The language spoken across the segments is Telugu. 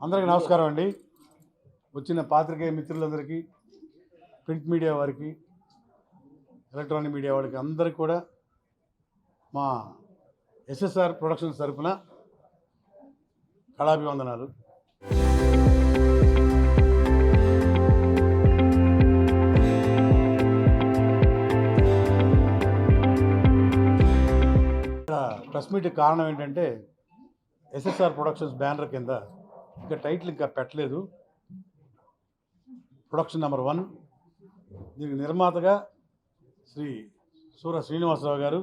అందరికీ నమస్కారం అండి. వచ్చిన పాత్రికేయ మిత్రులందరికీ, ప్రింట్ మీడియా వారికి, ఎలక్ట్రానిక్ మీడియా వారికి అందరికీ కూడా మా ఎస్ఎస్ఆర్ ప్రొడక్షన్స్ తరఫున కళాభివందనాలు. ప్రెస్ మీట్ కారణం ఏంటంటే ఎస్ఎస్ఆర్ ప్రొడక్షన్స్ బ్యానర్ కింద ఇంకా టైటిల్ ఇంకా పెట్టలేదు. ప్రొడక్షన్ నెంబర్ 1, దీనికి నిర్మాతగా శ్రీ సూర శ్రీనివాసరావు గారు,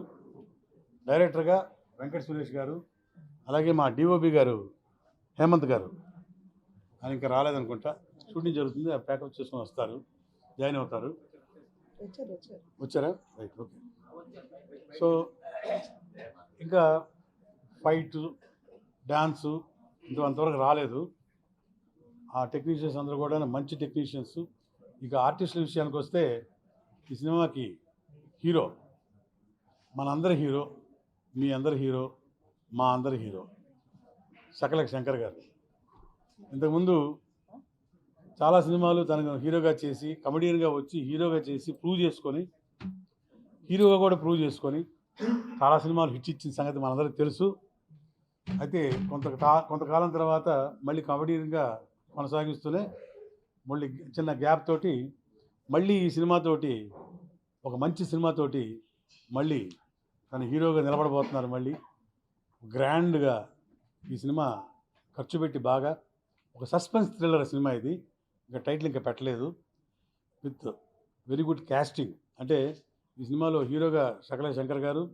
డైరెక్టర్గా వెంకట సురేష్ గారు, అలాగే మా డిఓపి గారు హేమంత్ గారు. ఆయన ఇంకా రాలేదనుకుంటా, షూటింగ్ జరుగుతుంది, ఆ ప్యాకప్ చేసుకొని వస్తారు, జాయిన్ అవుతారు. వచ్చారా? Right, okay. సో ఇంకా ఫైట్, డ్యాన్సు ఇంతవరకు రాలేదు. ఆ టెక్నీషియన్స్ అందరూ కూడా మంచి టెక్నీషియన్స్. ఇక ఆర్టిస్టుల విషయానికి వస్తే ఈ సినిమాకి హీరో మనందరి హీరో, మీ అందరి హీరో, మా అందరి హీరో సకల శంకర్ గారు. ఇంతకుముందు చాలా సినిమాలు తనకు హీరోగా చేసి, కమెడియన్గా వచ్చి హీరోగా చేసి ప్రూవ్ చేసుకొని, హీరోగా కూడా ప్రూవ్ చేసుకొని చాలా సినిమాలు హిట్ ఇచ్చిన సంగతి మనందరికీ తెలుసు. అయితే కొంతకాలం తర్వాత మళ్ళీ కమెడియన్గా కొనసాగిస్తూనే మళ్ళీ చిన్న గ్యాప్ తోటి మళ్ళీ ఈ సినిమాతోటి, ఒక మంచి సినిమాతోటి మళ్ళీ తన హీరోగా నిలబడబోతున్నారు. మళ్ళీ గ్రాండ్గా ఈ సినిమా ఖర్చు పెట్టి బాగా ఒక సస్పెన్స్ థ్రిల్లర్ సినిమా ఇది. ఇంకా టైటిల్ ఇంకా పెట్టలేదు. With very good casting. అంటే ఈ సినిమాలో హీరోగా సకల శంకర్ గారు,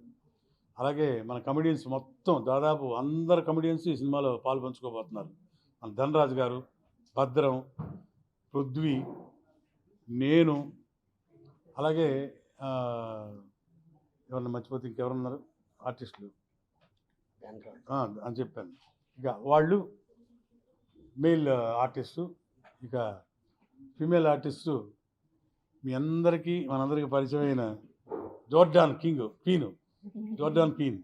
అలాగే మన కమెడియన్స్ మొత్తం దాదాపు అందరు కమెడియన్స్ ఈ సినిమాలో పాలు పంచుకోబోతున్నారు. మన ధనరాజ్ గారు, భద్రం, పృథ్వీ, నేను, అలాగే ఎవరన్నా మర్చిపోతే ఇంకెవరున్నారు ఆర్టిస్టులు అని చెప్పాను. ఇక వాళ్ళు మేల్ ఆర్టిస్టు. ఇక ఫీమేల్ ఆర్టిస్టు మీ అందరికీ మనందరికీ పరిచయమైన జోర్డాన్ పీన్.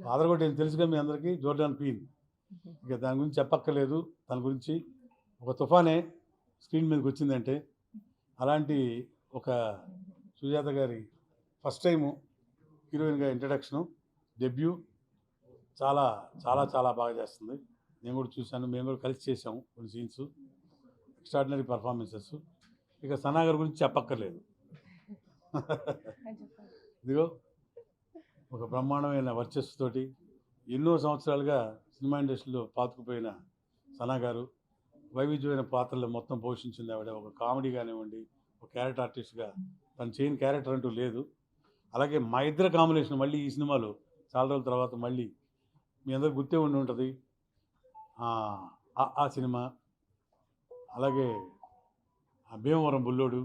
ఫాదర్ కూడా తెలుసుగా మీ అందరికీ, జోర్డాన్ పీన్. ఇక దాని గురించి చెప్పక్కర్లేదు. దాని గురించి ఒక తుఫానే స్క్రీన్ మీదకి వచ్చిందంటే, అలాంటి ఒక సుజాత గారి ఫస్ట్ టైము హీరోయిన్గా ఇంట్రడక్షను, డెబ్యూ చాలా చాలా చాలా బాగా చేస్తుంది. నేను కూడా చూశాను, మేము కూడా కలిసి చేసాము కొన్ని సీన్స్. Extraordinary performances. ఇక సనా గారి గురించి చెప్పక్కర్లేదు. ఇదిగో ఒక బ్రహ్మాండమైన వర్చస్సుతోటి ఎన్నో సంవత్సరాలుగా సినిమా ఇండస్ట్రీలో పాతుకుపోయిన సనా గారు వైవిధ్యమైన పాత్రలు మొత్తం పోషించింది ఆవిడ. ఒక కామెడీ కానివ్వండి, ఒక క్యారెక్టర్ ఆర్టిస్ట్గా తను చేయని క్యారెక్టర్ అంటూ లేదు. అలాగే మా ఇద్దరు కాంబినేషన్ మళ్ళీ ఈ సినిమాలో చాలా రోజుల తర్వాత మళ్ళీ మీ అందరికి గుర్తే ఉండి ఉంటుంది. ఆ సినిమా, అలాగే భీమవరం బుల్లోడు,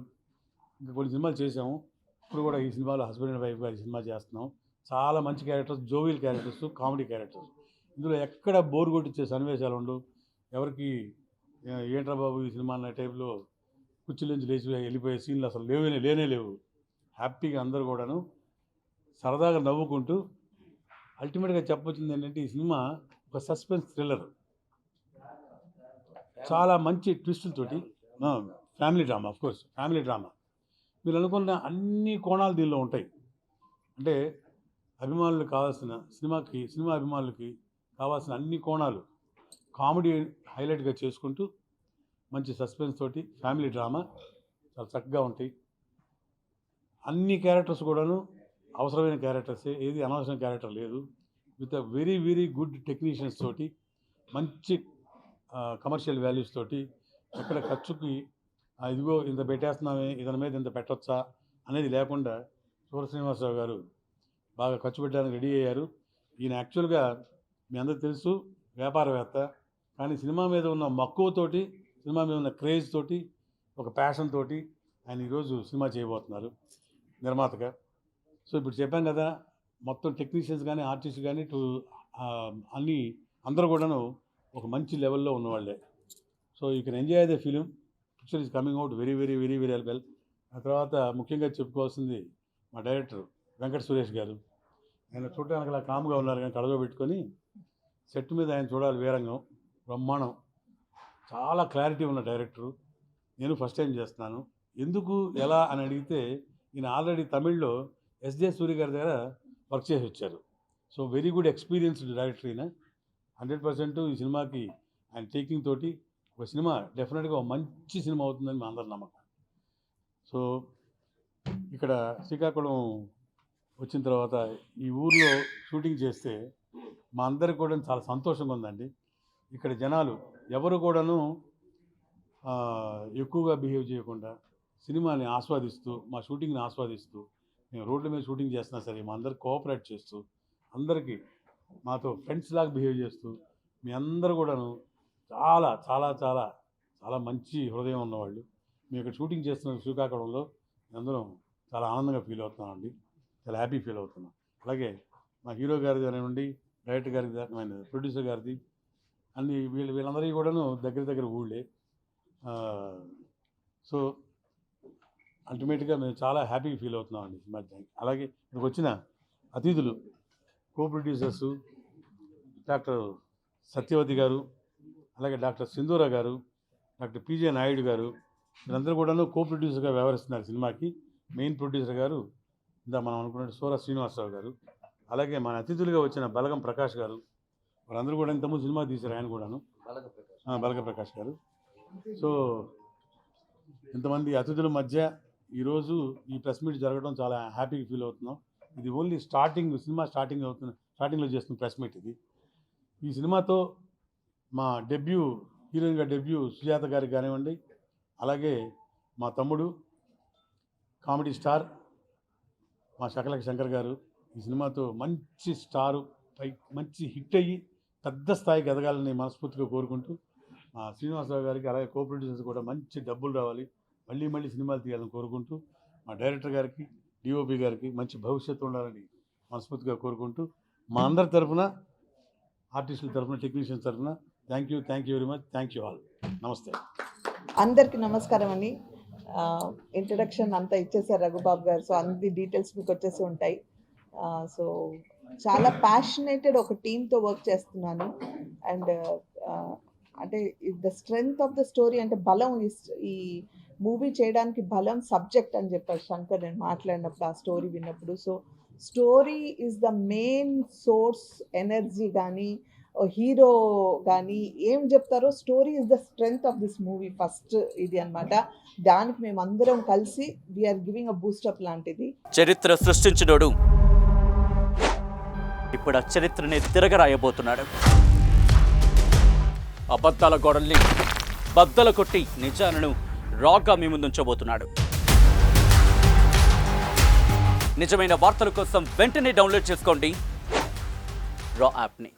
ఇంకా కొన్ని సినిమాలు చేసాము. ఇప్పుడు కూడా ఈ సినిమాలో హస్బెండ్ అండ్ వైఫ్గా ఈ సినిమా చేస్తున్నాం. చాలా మంచి characters, jovial characters, comedy characters. ఇందులో ఎక్కడ బోర్ కొట్టించే సన్నివేశాలు ఉండవు. ఎవరికి ఏంట్రా బాబు ఈ సినిమా అన్న టైప్లో కుర్చీలోంచి లేచి వెళ్ళిపోయే సీన్లు అసలు లేనే లేవు. హ్యాపీగా అందరూ కూడాను సరదాగా నవ్వుకుంటూ, అల్టిమేట్గా చెప్పొచ్చింది ఏంటంటే ఈ సినిమా ఒక సస్పెన్స్ థ్రిల్లర్, చాలా మంచి ట్విస్టులతోటి, family drama. Of course family drama. మీరు అనుకున్న అన్ని కోణాలు దీనిలో ఉంటాయి. అంటే అభిమానులకు కావాల్సిన సినిమా అభిమానులకి కావాల్సిన అన్ని కోణాలు కామెడీ హైలైట్గా చేసుకుంటూ, మంచి సస్పెన్స్ తోటి ఫ్యామిలీ డ్రామా చాలా చక్కగా ఉంటాయి. అన్ని క్యారెక్టర్స్ కూడాను అవసరమైన క్యారెక్టర్సే, ఏది అనవసరం క్యారెక్టర్ లేదు. With very very good technicians తోటి, మంచి కమర్షియల్ వాల్యూస్ తోటి, ఎక్కడ ఖర్చుకి ఇదిగో ఇంత పెట్టేస్తున్నామే, ఇతని మీద ఇంత పెట్టొచ్చా అనేది లేకుండా సూర శ్రీనివాసరావు గారు బాగా ఖర్చు పెట్టడానికి రెడీ అయ్యారు. ఈయన యాక్చువల్గా మీ అందరికీ తెలుసు వ్యాపారవేత్త, కానీ సినిమా మీద ఉన్న మక్కువతోటి, సినిమా మీద ఉన్న క్రేజ్ తోటి, ఒక ప్యాషన్ తోటి ఆయన ఈరోజు సినిమా చేయబోతున్నారు నిర్మాతగా. సో ఇప్పుడు చెప్పాం కదా, మొత్తం టెక్నీషియన్స్ కానీ ఆర్టిస్ట్ కానీ అన్నీ అందరూ కూడాను ఒక మంచి లెవెల్లో ఉన్నవాళ్ళే. So you can enjoy the film. Picture is coming out very very very very well. ఆ తర్వాత ముఖ్యంగా చెప్పుకోవాల్సింది మా డైరెక్టర్ వెంకట సురేష్ గారు. ఆయన చూడడానికి అలా కామ్గా ఉన్నారు, కానీ కడగ పెట్టుకొని సెట్ మీద ఆయన చూడాలి వీరంగం. బ్రహ్మాండం, చాలా క్లారిటీ ఉన్న డైరెక్టరు. నేను ఫస్ట్ టైం చేస్తున్నాను. ఎందుకు ఎలా అని అడిగితే ఈయన ఆల్రెడీ తమిళ్లో ఎస్జే సూర్య గారి దగ్గర వర్క్ చేసి వచ్చారు. So very good experienced director ఈయన. 100% ఈ సినిమాకి ఆయన టేకింగ్ తోటి ఒక సినిమా డెఫినెట్గా ఒక మంచి సినిమా అవుతుందని మా అందరి నమ్మకం. సో ఇక్కడ శ్రీకాకుళం వచ్చిన తర్వాత ఈ ఊర్లో షూటింగ్ చేస్తే మా అందరికి కూడా చాలా సంతోషంగా ఉందండి. ఇక్కడ జనాలు ఎవరు కూడాను ఎక్కువగా బిహేవ్ చేయకుండా సినిమాని ఆస్వాదిస్తూ, మా షూటింగ్ని ఆస్వాదిస్తూ, మేము రోడ్ల మీద షూటింగ్ చేస్తున్నా సరే మా అందరికి కోఆపరేట్ చేస్తూ, అందరికీ మాతో ఫ్రెండ్స్ లాగా బిహేవ్ చేస్తూ, మీ అందరూ కూడాను చాలా చాలా చాలా చాలా మంచి హృదయం ఉన్నవాళ్ళు. మేము ఇక్కడ షూటింగ్ చేస్తున్న శ్రీకాకుళంలో అందరం చాలా ఆనందంగా ఫీల్ అవుతున్నామండి, చాలా హ్యాపీ ఫీల్ అవుతున్నాం. అలాగే మా హీరో గారి కానివ్వండి, డైరెక్టర్ గారి కానివ్వండి, ప్రొడ్యూసర్ గారిది అన్ని వీళ్ళందరికీ కూడాను దగ్గర ఊళ్ళే. సో అల్టిమేట్గా మేము చాలా హ్యాపీగా ఫీల్ అవుతున్నామండి ఈ మధ్య. అలాగే ఇక్కడికి వచ్చిన అతిథులు, కో ప్రొడ్యూసర్సు డాక్టర్ సత్యవతి గారు, అలాగే డాక్టర్ సింధూర గారు, డాక్టర్ పిజే నాయుడు గారు, వీళ్ళందరూ కూడాను కో ప్రొడ్యూసర్గా వ్యవహరిస్తున్నారు సినిమాకి. మెయిన్ ప్రొడ్యూసర్ గారు మనం అనుకున్నట్టు సూర శ్రీనివాసరావు గారు, అలాగే మన అతిథులుగా వచ్చిన బలగం ప్రకాష్ గారు, వాళ్ళందరూ కూడా ఇంతకుముందు సినిమా తీశారు, ఆయన కూడాను బలగ ప్రకాష్ గారు. సో ఇంతమంది అతిథుల మధ్య ఈరోజు ఈ ప్రెస్ మీట్ జరగడం చాలా హ్యాపీగా ఫీల్ అవుతున్నాం. ఇది ఓన్లీ సినిమా స్టార్టింగ్లో చేస్తున్న ప్రెస్ మీట్ ఇది. ఈ సినిమాతో మా హీరోయిన్గా డెబ్యూ సుజాత గారికి కానివ్వండి, అలాగే మా తమ్ముడు కామెడీ స్టార్ మా శకలక శంకర్ గారు ఈ సినిమాతో మంచి స్టారు మంచి హిట్ అయ్యి పెద్ద స్థాయికి ఎదగాలని మనస్ఫూర్తిగా కోరుకుంటూ, మా శ్రీనివాసరావు గారికి అలాగే కో ప్రొడ్యూసర్స్ కూడా మంచి డబ్బులు రావాలి, మళ్ళీ సినిమాలు తీయాలని కోరుకుంటూ, మా డైరెక్టర్ గారికి, డిఓపి గారికి మంచి భవిష్యత్తు ఉండాలని మనస్ఫూర్తిగా కోరుకుంటూ, మా అందరి తరఫున, ఆర్టిస్టుల తరఫున, టెక్నీషియన్స్ తరఫున thank you very much. Thank you all. నమస్తే. అందరికీ నమస్కారం అండి. ఇంట్రడక్షన్ అంతా ఇచ్చేసారు రఘుబాబు గారు. సో అన్ని డీటెయిల్స్ మీకు వచ్చేసి ఉంటాయి. సో చాలా ప్యాషనేటెడ్ ఒక టీంతో వర్క్ చేస్తున్నాను. అండ్ అంటే the strength of the story అంటే బలం, ఈ మూవీ చేయడానికి బలం సబ్జెక్ట్ అని చెప్పారు శంకర్ నేను మాట్లాడినప్పుడు, ఆ స్టోరీ విన్నప్పుడు. So story is the main source, energy కానీ హీరో కానీ ఏం చెప్తారో story is the strength of this movie first ఇది అన్నమాట. దానికి మేము అందరం కలిసి వీఆర్ గివింగ్ అ బూస్టప్ లాంటిది. చరిత్ర సృష్టించినోడు ఇప్పుడు ఆ చరిత్రని తిరగరాయబోతున్నాడు. అబద్ధాల గోడల్ని బద్దలు కొట్టి నిజాలను రాగా మీ ముందుంచబోతున్నాడు. నిజమైన వార్తల కోసం వెంటనే డౌన్లోడ్ చేసుకోండి రా యాప్ని.